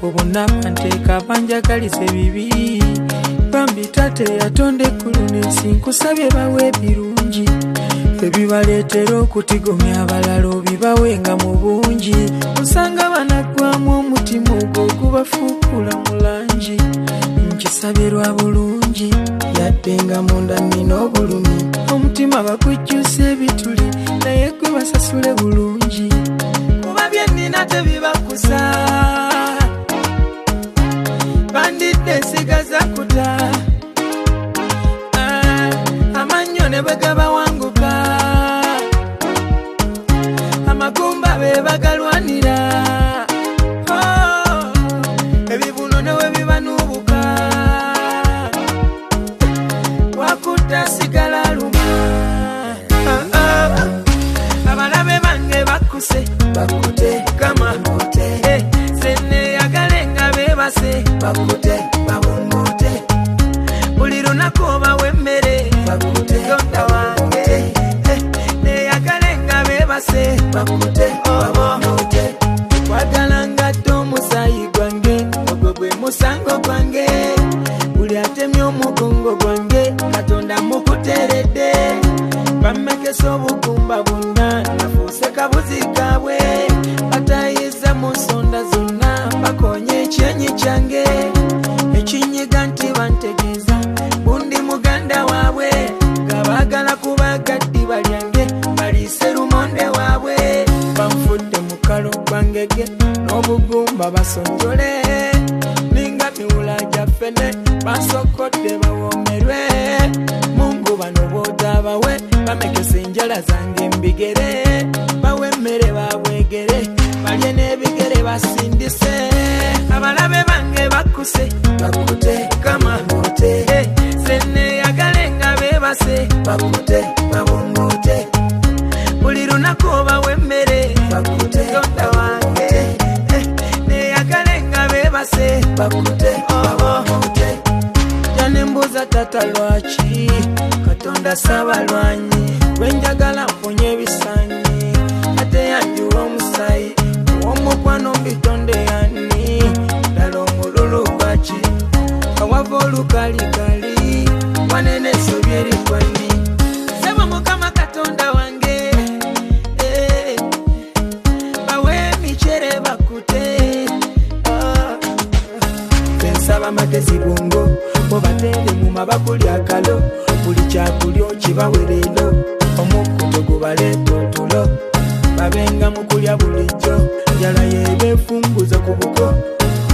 obonna banteeka banjagaliza ebibi bambi tate yatonda eggulu n'ensi nkusabye bawe ebirungi ebibaleetera okutigomya abalala obibawenga mu bungi osanga banaggwamu omutima ogwo ogubafuukula mu langi nkisabye lwa bulungi yadde nga munda nnina obulumi omutima bagujjusa ebituli naye gwe basasule bulungi kuba bye nnina tebibakusa bandidde nsigaza kuta amannyo ne bwe gabawanguka amagumba be bagalwanira ebibuno ne we bibanuubuka wakutta sigala luma abalabe bange bakuse bakute kama senne yagale nga bebase bakute babungote buli lunaku obawa emmere bakute tonda wange neyagale nga bebase bakute babungote kwagala ngatto omusayi gwange ogwo gwe musango gwange buli atemye omugongo gwange katonda mukuteredde bamekesa obugumba bwonna nafuuse kabuzi kaabwe batayiza mu nsonda zonna bakonye ekyenyi kyange ekinyiga nti bantegeeza bundi muganda waabwe nga baagala kubagaddi balyange baliise lumonde waabwe banfudde mu kalo gwangege n'obugumba basonjole ninga miwula gyafene basokodde bawomerwe mungu bano bootabawe bamekesa enjala zange mbigere bawe emmere babwegere balye n'ebigere basindise abalabe bange bakuse bakute kama senne yagale nga bebase bakute babungote buli lunaku obawa emmere bakute tonda wange neyagale nga bebase bakute babungote janembuuza tata lwaki katonda saabalwanyi gwenjagala mpunye ebisanyi ate yanjula omusayi owomukwano mbitonde yani ddala omululu gwaki awava olukalikali wanene esobye erikwani sebo mukama katonda wange bawe emicere bakute bensaba magezi bongo bobatere mu mabakuli akalo buli kyakulyo kibawe leero omukuto gubaleeta otulo babenga mu kulya bulijjo njala yebeefumbuza ku buko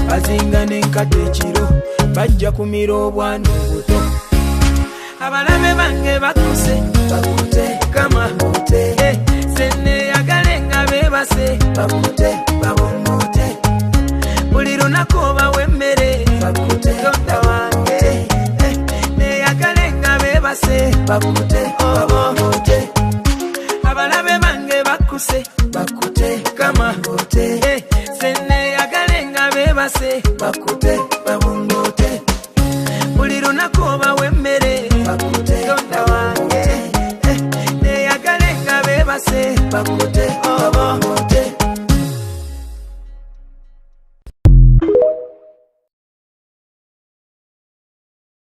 bazinga n'enkata ekiro bajja kumira obwana obuto abalabe bange bakuse bakute kama senne yagale nga bebase bakute babongote buli lunaku obawa emmere bakute tonda wange neyagale nga bebase bakute babongote abalabe bange bakuse bakute kama senne yagale nga bebase bakute babungote buli lunaku obawa emmere bakute tonda wange neyagale nga bebase bakute